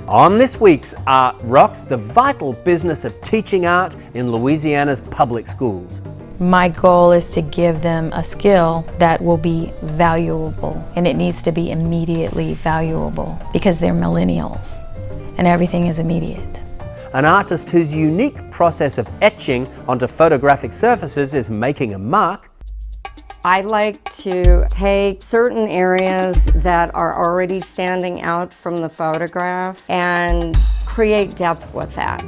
On this week's Art Rocks, the vital business of teaching art in Louisiana's public schools. My goal is to give them a skill that will be valuable, and it needs to be immediately valuable because they're millennials and everything is immediate. An artist whose unique process of etching onto photographic surfaces is making a mark. I like to take certain areas that are already standing out from the photograph and create depth with that.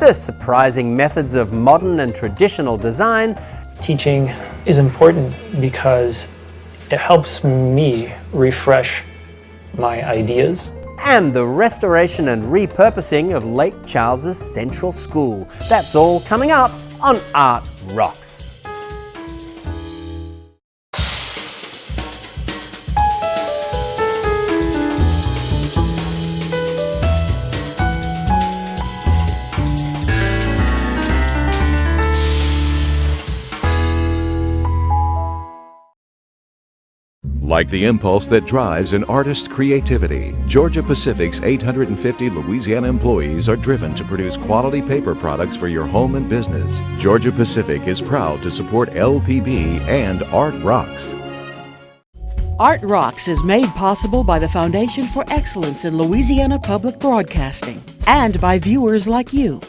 The surprising methods of modern and traditional design. Teaching is important because it helps me refresh my ideas. And the restoration and repurposing of Lake Charles's Central School. That's all coming up on Art Rocks. Like the impulse that drives an artist's creativity, Georgia Pacific's 850 Louisiana employees are driven to produce quality paper products for your home and business. Georgia Pacific is proud to support LPB and Art Rocks. Art Rocks is made possible by the Foundation for Excellence in Louisiana Public Broadcasting and by viewers like you.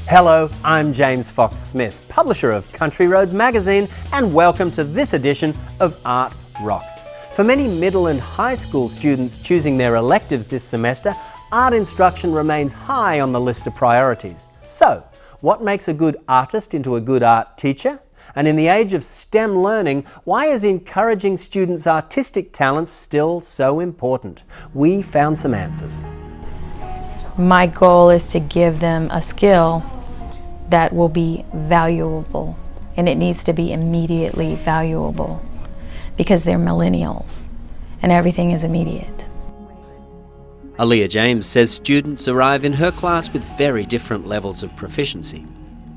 Hello, I'm James Fox Smith, publisher of Country Roads magazine, and welcome to this edition of Art Rocks. For many middle and high school students choosing their electives this semester, art instruction remains high on the list of priorities. So, what makes a good artist into a good art teacher? And in the age of STEM learning, why is encouraging students' artistic talents still so important? We found some answers. My goal is to give them a skill that will be valuable, and it needs to be immediately valuable because they're millennials and everything is immediate. Aliah James says students arrive in her class with very different levels of proficiency.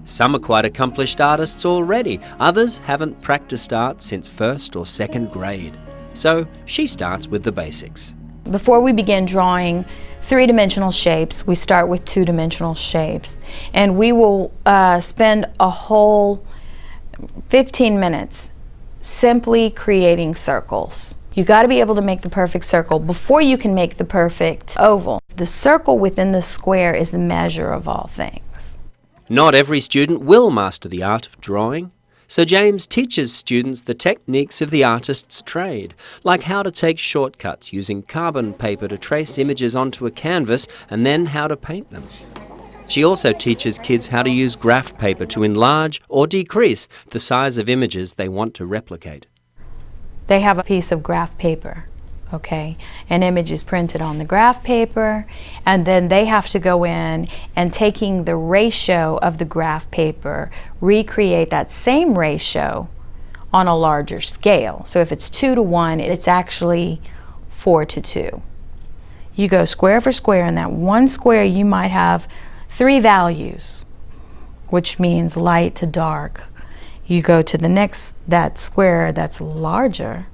Some are quite accomplished artists already, others haven't practiced art since first or second grade. So she starts with the basics. Before we begin drawing three-dimensional shapes, we start with two-dimensional shapes, and we will spend a whole 15 minutes simply creating circles. You got to be able to make the perfect circle before you can make the perfect oval. The circle within the square is the measure of all things. Not every student will master the art of drawing. So James teaches students the techniques of the artist's trade, like how to take shortcuts using carbon paper to trace images onto a canvas and then how to paint them. She also teaches kids how to use graph paper to enlarge or decrease the size of images they want to replicate. They have a piece of graph paper, okay? An image is printed on the graph paper, and then they have to go in and, taking the ratio of the graph paper, recreate that same ratio on a larger scale. So if it's 2:1, it's actually 4:2. You go square for square, and that one square you might have 3 values, which means light to dark. You go to the next, that square that's larger,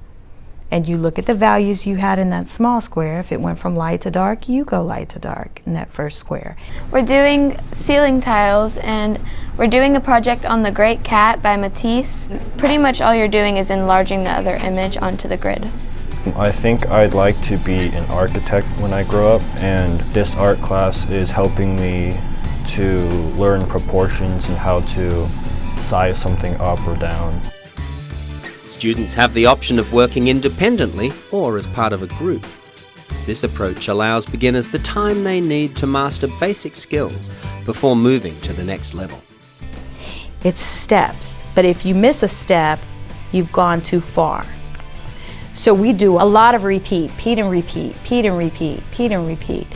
and you look at the values you had in that small square. If it went from light to dark, you go light to dark in that first square. We're doing ceiling tiles, and we're doing a project on The Great Cat by Matisse. Pretty much all you're doing is enlarging the other image onto the grid. I think I'd like to be an architect when I grow up, and this art class is helping me to learn proportions and how to size something up or down. Students have the option of working independently or as part of a group. This approach allows beginners the time they need to master basic skills before moving to the next level. It's steps, but if you miss a step, you've gone too far. So we do a lot of repeat and repeat, repeat and repeat, repeat and repeat.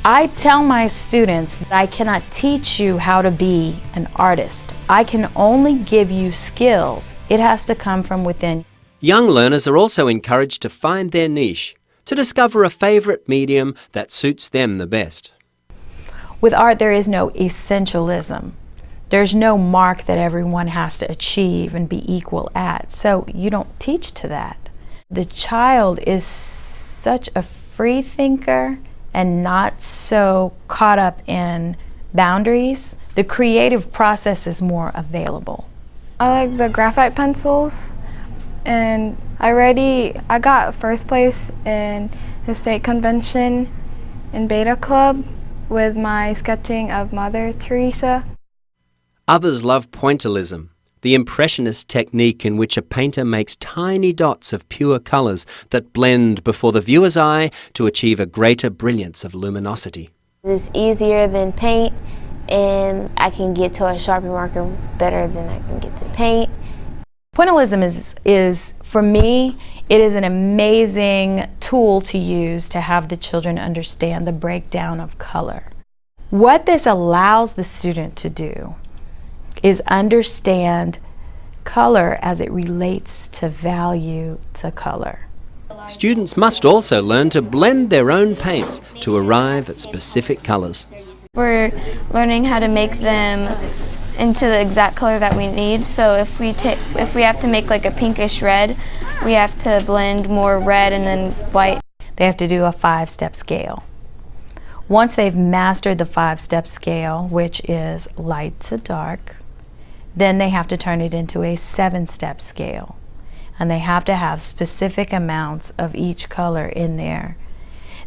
I tell my students that I cannot teach you how to be an artist. I can only give you skills. It has to come from within. Young learners are also encouraged to find their niche, to discover a favourite medium that suits them the best. With art, there is no essentialism. There's no mark that everyone has to achieve and be equal at, so you don't teach to that. The child is such a free thinker and not so caught up in boundaries, the creative process is more available. I like the graphite pencils, and I got first place in the state convention in Beta Club with my sketching of Mother Teresa. Others love pointillism, the impressionist technique in which a painter makes tiny dots of pure colours that blend before the viewer's eye to achieve a greater brilliance of luminosity. It's easier than paint, and I can get to a Sharpie marker better than I can get to paint. Pointillism is, for me, it is an amazing tool to use to have the children understand the breakdown of color. What this allows the student to do is understand color as it relates to value to color. Students must also learn to blend their own paints to arrive at specific colours. We're learning how to make them into the exact color that we need. So if we have to make like a pinkish red, we have to blend more red and then white. They have to do a 5-step scale. Once they've mastered the 5-step scale, which is light to dark, then they have to turn it into a 7-step scale. And they have to have specific amounts of each color in there.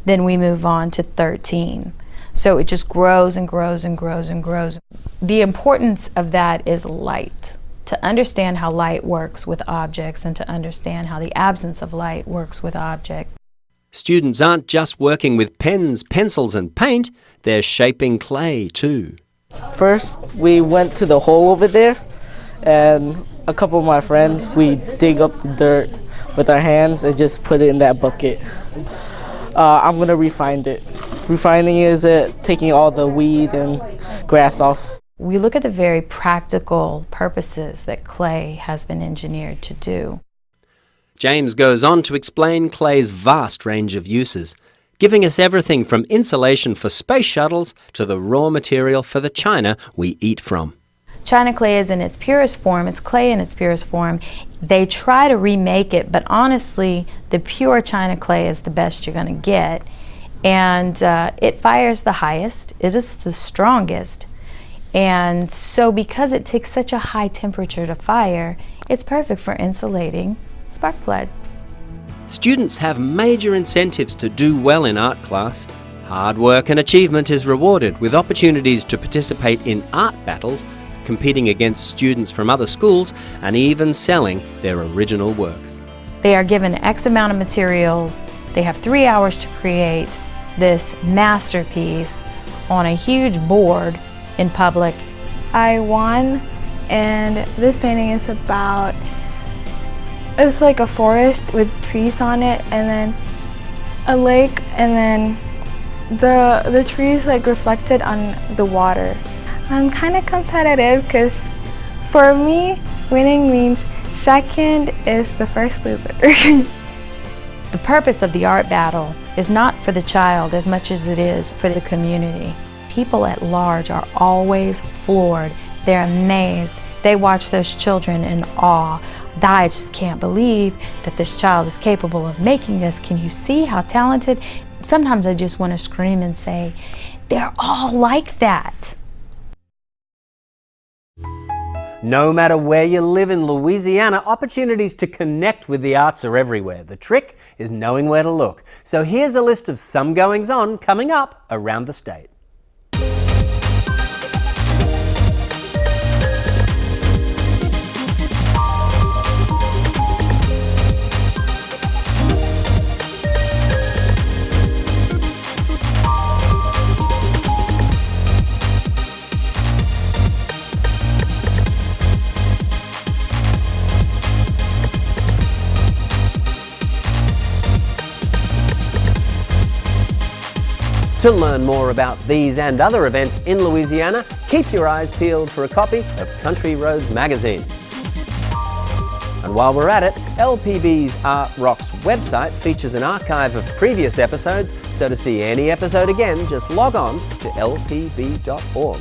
Then we move on to 13. So it just grows and grows and grows and grows. The importance of that is light. To understand how light works with objects and to understand how the absence of light works with objects. Students aren't just working with pens, pencils and paint, they're shaping clay too. First, we went to the hole over there, and a couple of my friends, we dig up the dirt with our hands and just put it in that bucket. I'm gonna refine it. Refining is taking all the weed and grass off. We look at the very practical purposes that clay has been engineered to do. James goes on to explain clay's vast range of uses, giving us everything from insulation for space shuttles to the raw material for the china we eat from. China clay is in its purest form, it's clay in its purest form. They try to remake it, but honestly, the pure China clay is the best you're going to get. And it fires the highest, it is the strongest. And so because it takes such a high temperature to fire, it's perfect for insulating spark plugs. Students have major incentives to do well in art class. Hard work and achievement is rewarded with opportunities to participate in art battles, competing against students from other schools, and even selling their original work. They are given X amount of materials. They have 3 hours to create this masterpiece on a huge board in public. I won, and this painting is about, it's like a forest with trees on it, and then a lake, and then the trees like reflected on the water. I'm kind of competitive because for me, winning means second is the first loser. The purpose of the art battle is not for the child as much as it is for the community. People at large are always floored. They're amazed. They watch those children in awe. I just can't believe that this child is capable of making this. Can you see how talented? Sometimes I just want to scream and say, they're all like that. No matter where you live in Louisiana, opportunities to connect with the arts are everywhere. The trick is knowing where to look. So here's a list of some goings-on coming up around the state. To learn more about these and other events in Louisiana, keep your eyes peeled for a copy of Country Roads magazine. And while we're at it, LPB's Art Rocks website features an archive of previous episodes, so to see any episode again, just log on to lpb.org.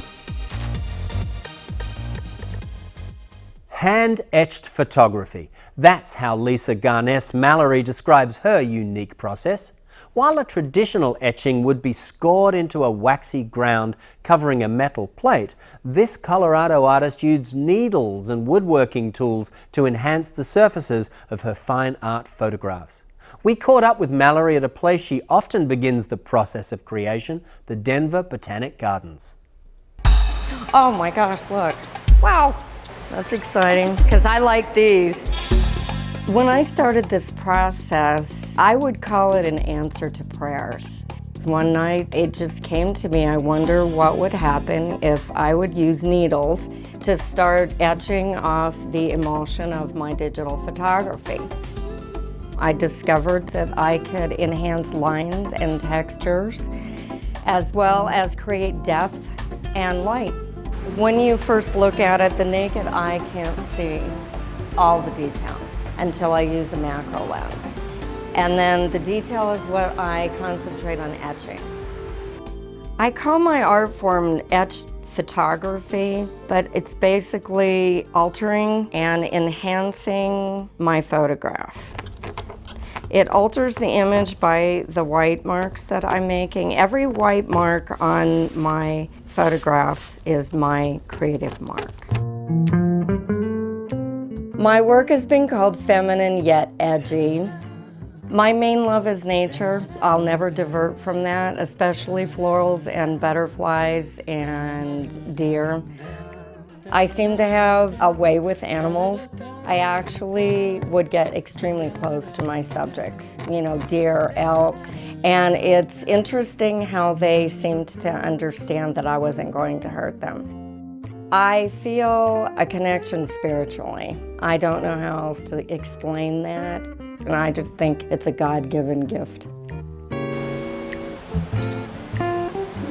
Hand-etched photography. That's how Lisa Garness Mallory describes her unique process. While a traditional etching would be scored into a waxy ground covering a metal plate, this Colorado artist used needles and woodworking tools to enhance the surfaces of her fine art photographs. We caught up with Mallory at a place she often begins the process of creation, the Denver Botanic Gardens. Oh my gosh, look. Wow, that's exciting because I like these. When I started this process, I would call it an answer to prayers. One night it just came to me, I wonder what would happen if I would use needles to start etching off the emulsion of my digital photography. I discovered that I could enhance lines and textures as well as create depth and light. When you first look at it, the naked eye can't see all the detail until I use a macro lens. And then the detail is what I concentrate on etching. I call my art form etch photography, but it's basically altering and enhancing my photograph. It alters the image by the white marks that I'm making. Every white mark on my photographs is my creative mark. My work has been called feminine yet edgy. My main love is nature. I'll never divert from that, especially florals and butterflies and deer. I seem to have a way with animals. I actually would get extremely close to my subjects, deer, elk, and it's interesting how they seemed to understand that I wasn't going to hurt them. I feel a connection spiritually. I don't know how else to explain that, and I just think it's a God-given gift.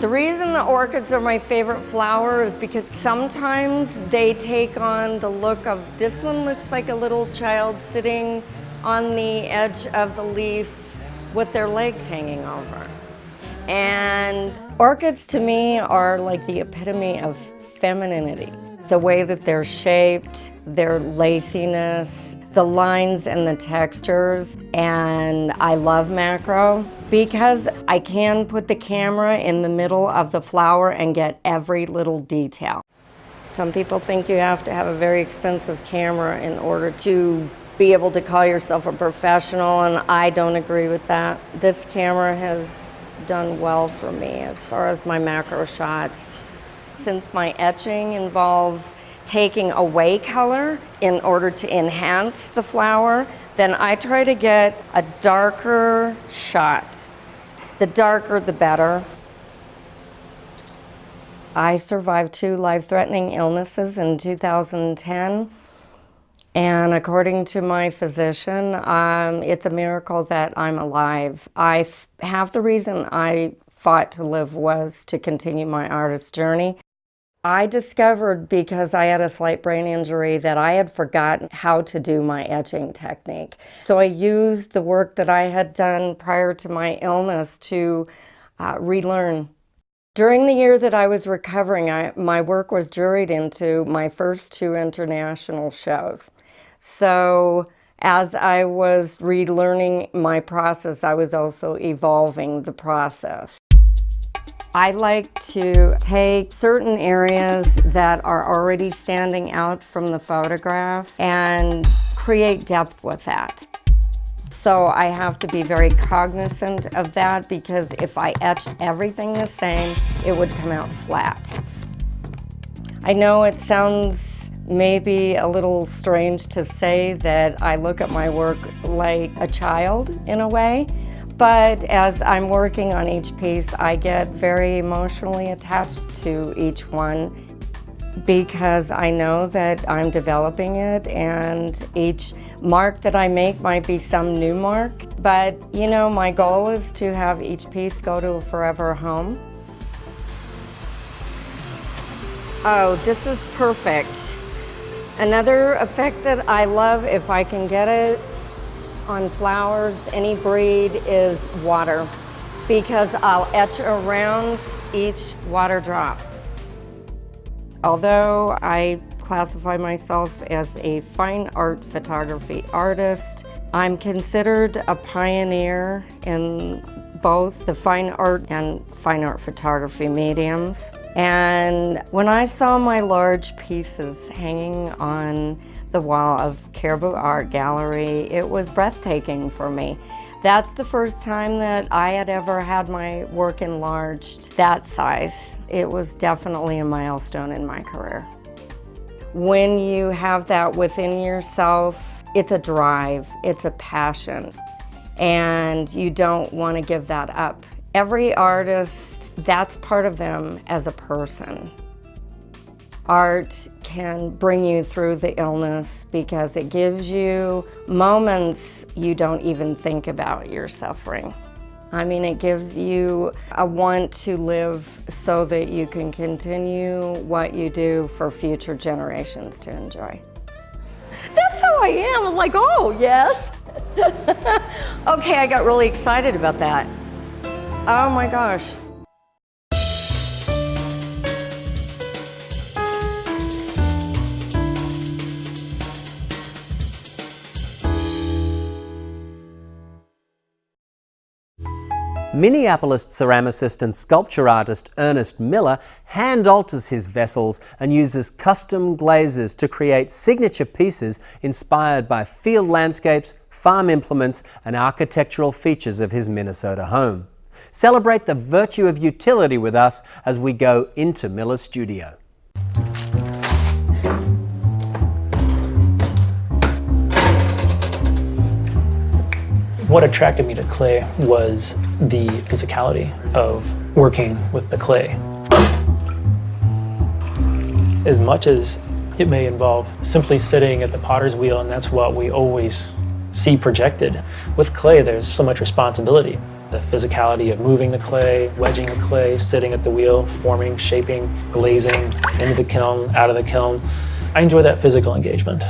The reason the orchids are my favorite flower is because sometimes they take on the look of, this one looks like a little child sitting on the edge of the leaf with their legs hanging over. And orchids to me are like the epitome of femininity. The way that they're shaped, their laciness, the lines and the textures, and I love macro because I can put the camera in the middle of the flower and get every little detail. Some people think you have to have a very expensive camera in order to be able to call yourself a professional, and I don't agree with that. This camera has done well for me as far as my macro shots. Since my etching involves taking away color in order to enhance the flower, then I try to get a darker shot. The darker, the better. I survived 2 life-threatening illnesses in 2010, and according to my physician, it's a miracle that I'm alive. Half the reason I fought to live was to continue my artist journey. I discovered, because I had a slight brain injury, that I had forgotten how to do my etching technique. So I used the work that I had done prior to my illness to relearn. During the year that I was recovering, my work was juried into my first 2 international shows. So as I was relearning my process, I was also evolving the process. I like to take certain areas that are already standing out from the photograph and create depth with that. So I have to be very cognizant of that, because if I etched everything the same, it would come out flat. I know it sounds maybe a little strange to say that I look at my work like a child in a way, but as I'm working on each piece, I get very emotionally attached to each one, because I know that I'm developing it, and each mark that I make might be some new mark. But my goal is to have each piece go to a forever home. Oh, this is perfect. Another effect that I love, if I can get it on flowers, any breed, is water, because I'll etch around each water drop. Although I classify myself as a fine art photography artist, I'm considered a pioneer in both the fine art and fine art photography mediums. And when I saw my large pieces hanging on the wall of Caribou Art Gallery, it was breathtaking for me. That's the first time that I had ever had my work enlarged that size. It was definitely a milestone in my career. When you have that within yourself, it's a drive, it's a passion, and you don't want to give that up. Every artist, that's part of them as a person. Art can bring you through the illness because it gives you moments you don't even think about your suffering. I mean, it gives you a want to live so that you can continue what you do for future generations to enjoy. That's how I am. I'm like, oh, yes. Okay, I got really excited about that. Oh my gosh. Minneapolis ceramicist and sculpture artist Ernest Miller hand alters his vessels and uses custom glazes to create signature pieces inspired by field landscapes, farm implements and architectural features of his Minnesota home. Celebrate the virtue of utility with us as we go into Miller's studio. What attracted me to clay was the physicality of working with the clay. As much as it may involve simply sitting at the potter's wheel, and that's what we always see projected, with clay there's so much responsibility. The physicality of moving the clay, wedging the clay, sitting at the wheel, forming, shaping, glazing, into the kiln, out of the kiln. I enjoy that physical engagement.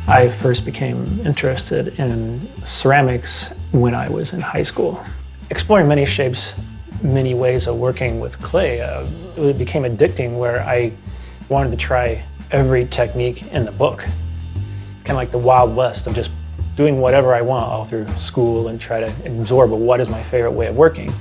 I first became interested in ceramics when I was in high school. Exploring many shapes, many ways of working with clay, it became addicting where I wanted to try every technique in the book. It's kind of like the Wild West of just doing whatever I want all through school and try to absorb what is my favorite way of working.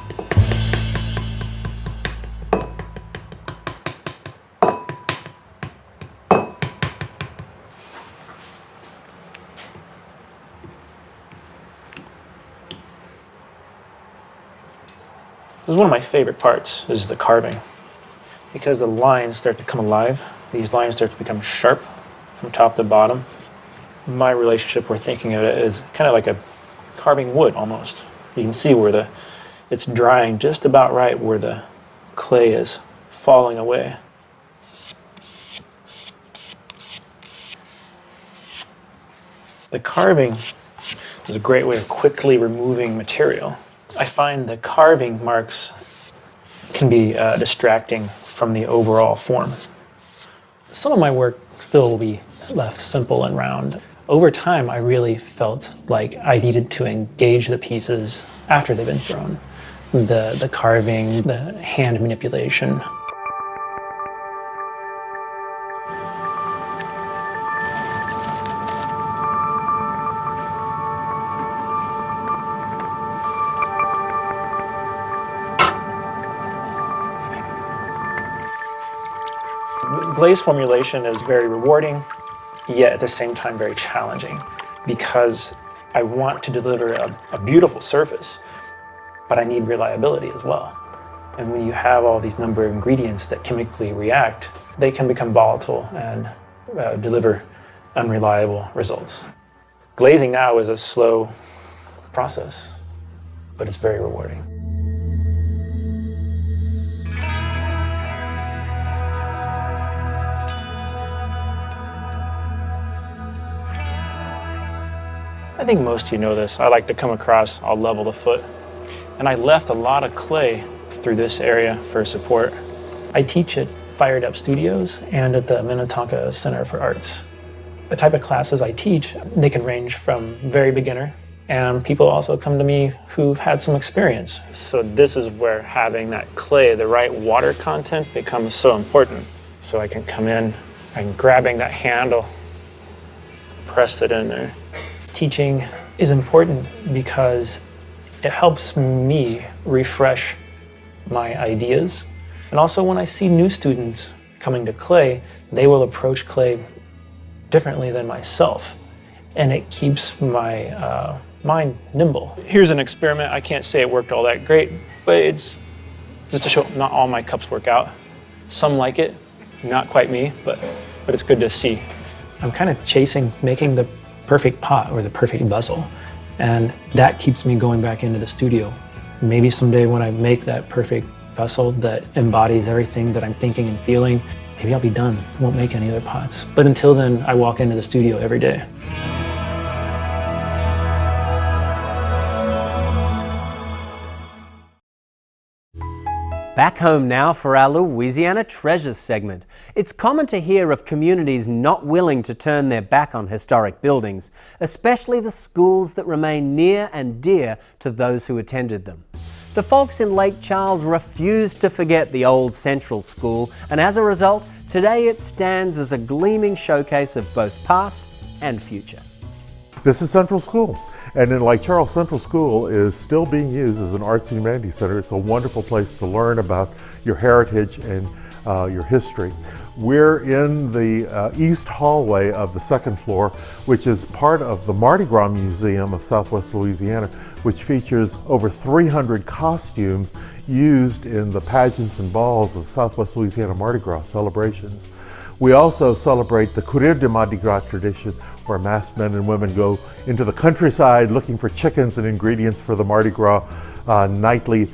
This is one of my favorite parts, is the carving. Because the lines start to come alive, these lines start to become sharp from top to bottom. My relationship, we're thinking of it as kind of like a carving wood almost. You can see where it's drying just about right where the clay is falling away. The carving is a great way of quickly removing material. I find the carving marks can be distracting from the overall form. Some of my work still will be left simple and round. Over time, I really felt like I needed to engage the pieces after they've been thrown. The carving, the hand manipulation. Glaze formulation is very rewarding, yet at the same time very challenging, because I want to deliver a beautiful surface, but I need reliability as well. And when you have all these number of ingredients that chemically react, they can become volatile and deliver unreliable results. Glazing now is a slow process, but it's very rewarding. I think most of you know this. I like to come across, I'll level the foot. And I left a lot of clay through this area for support. I teach at Fired Up Studios and at the Minnetonka Center for Arts. The type of classes I teach, they can range from very beginner And people also come to me who've had some experience. So this is where having that clay, the right water content, becomes so important. So I can come in and grabbing that handle, press it in there. Teaching is important because it helps me refresh my ideas. And also when I see new students coming to clay, they will approach clay differently than myself. And it keeps my mind nimble. Here's an experiment. I can't say it worked all that great, but it's just to show not all my cups work out. Some like it, not quite me, but it's good to see. I'm kind of chasing making the perfect pot or the perfect vessel. And that keeps me going back into the studio. Maybe someday when I make that perfect vessel that embodies everything that I'm thinking and feeling, maybe I'll be done. I won't make any other pots. But until then, I walk into the studio every day. Back home now for our Louisiana Treasures segment. It's common to hear of communities not willing to turn their back on historic buildings, especially the schools that remain near and dear to those who attended them. The folks in Lake Charles refused to forget the old Central School, and as a result, today it stands as a gleaming showcase of both past and future. This is Central School. And in Lake Charles, Central School is still being used as an arts and humanities center. It's a wonderful place to learn about your heritage and your history. We're in the east hallway of the second floor, which is part of the Mardi Gras Museum of Southwest Louisiana, which features over 300 costumes used in the pageants and balls of Southwest Louisiana Mardi Gras celebrations. We also celebrate the Courir de Mardi Gras tradition, where masked men and women go into the countryside looking for chickens and ingredients for the Mardi Gras nightly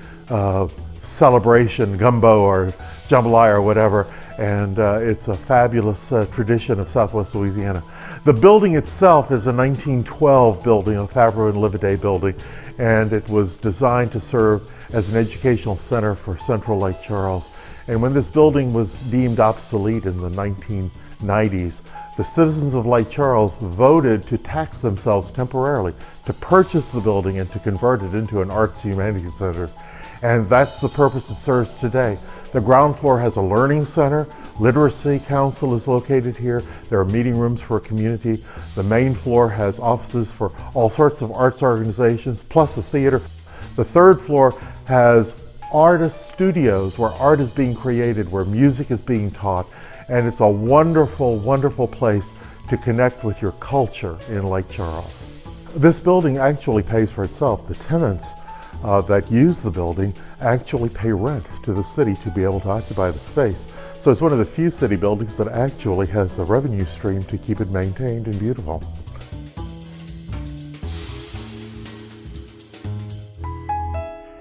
celebration, gumbo or jambalaya or whatever. And it's a fabulous tradition of Southwest Louisiana. The building itself is a 1912 building, a Favreau and Livaday building, and it was designed to serve as an educational center for Central Lake Charles. And when this building was deemed obsolete in the 1990s, the citizens of Lake Charles voted to tax themselves temporarily to purchase the building and to convert it into an arts and humanities center. And that's the purpose it serves today. The ground floor has a learning center. Literacy Council is located here. There are meeting rooms for a community. The main floor has offices for all sorts of arts organizations, plus a theater. The third floor has artist studios where art is being created, where music is being taught, and it's a wonderful, wonderful place to connect with your culture in Lake Charles. This building actually pays for itself. The tenants that use the building actually pay rent to the city to be able to occupy the space. So it's one of the few city buildings that actually has a revenue stream to keep it maintained and beautiful.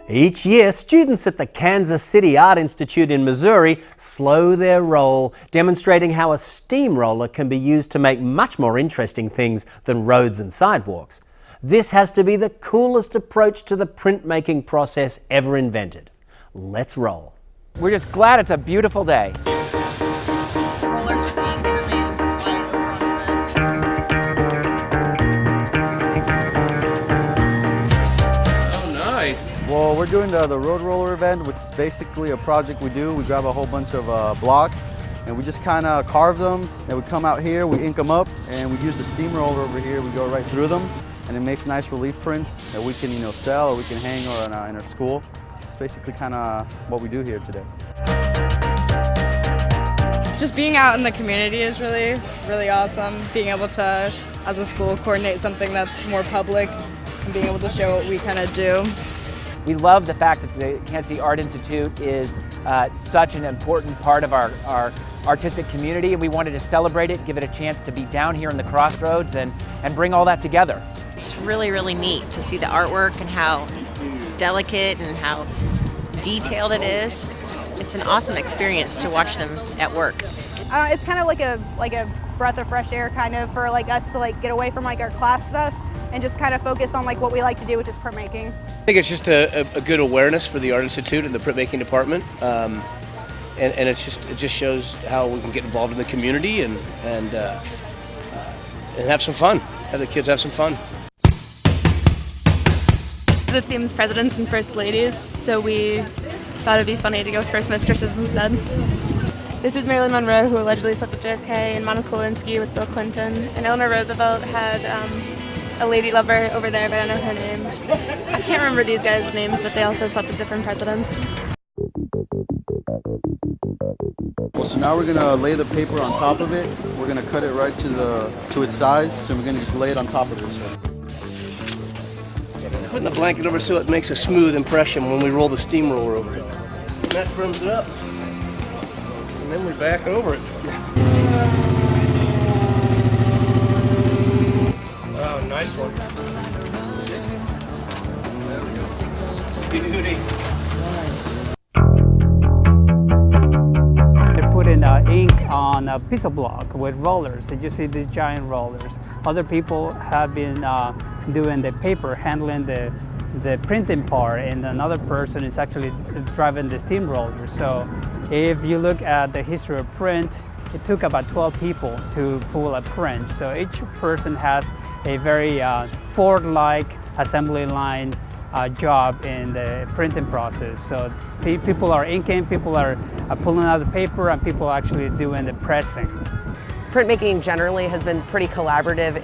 Each year, students at the Kansas City Art Institute in Missouri slow their roll, demonstrating how a steamroller can be used to make much more interesting things than roads and sidewalks. This has to be the coolest approach to the printmaking process ever invented. Let's roll. We're just glad it's a beautiful day. Well, we're doing the road roller event, which is basically a project we do. We grab a whole bunch of blocks and we just kind of carve them, and we come out here, we ink them up, and we use the steamroller over here. We go right through them, and it makes nice relief prints that we can, sell or we can hang or in our school. It's basically kind of what we do here today. Just being out in the community is really, really awesome. Being able to, as a school, coordinate something that's more public and being able to show what we kind of do. We love the fact that the Kansas City Art Institute is such an important part of our artistic community, and we wanted to celebrate it, give it a chance to be down here in the crossroads and bring all that together. It's really, really neat to see the artwork and how delicate and how detailed it is. It's an awesome experience to watch them at work. It's kind of like a breath of fresh air, kind of for us to get away from our class stuff and just kind of focus on what we like to do, which is printmaking. I think it's just a good awareness for the Art Institute and the printmaking department, and it just shows how we can get involved in the community and have some fun. Have the kids have some fun. The theme is presidents and first ladies, so we thought it'd be funny to go with first mistresses instead. This is Marilyn Monroe, who allegedly slept with JFK, and Monica Lewinsky with Bill Clinton. And Eleanor Roosevelt had a lady lover over there, but I don't know her name. I can't remember these guys' names, but they also slept with different presidents. Well, so now we're gonna lay the paper on top of it. We're gonna cut it right to its size. So we're gonna just lay it on top of this. Putting the blanket over so it makes a smooth impression when we roll the steamroller over it. And that firms it up. And then we back over it. Oh, nice one. Beauty. Put in ink on a piece of block with rollers. Did you see these giant rollers? Other people have been doing the paper, handling the printing part, and another person is actually driving the steamroller. So if you look at the history of print, it took about 12 people to pull a print. So each person has a very Ford-like assembly line job in the printing process. So people are inking, people are pulling out the paper, and people are actually doing the pressing. Printmaking generally has been pretty collaborative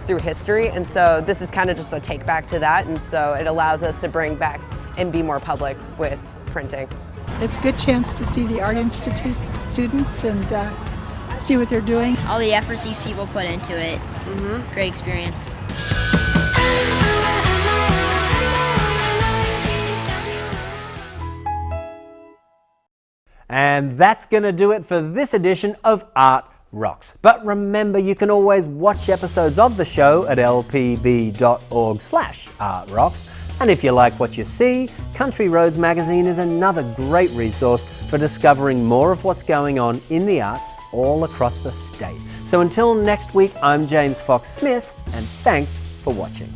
through history, and so this is kind of just a take back to that, and so it allows us to bring back and be more public with printing. It's a good chance to see the Art Institute students and see what they're doing. All the effort these people put into it. Great experience. And that's going to do it for this edition of Art Rocks. But remember, you can always watch episodes of the show at lpb.org/artrocks. And if you like what you see, Country Roads magazine is another great resource for discovering more of what's going on in the arts all across the state. So until next week, I'm James Fox Smith, and thanks for watching.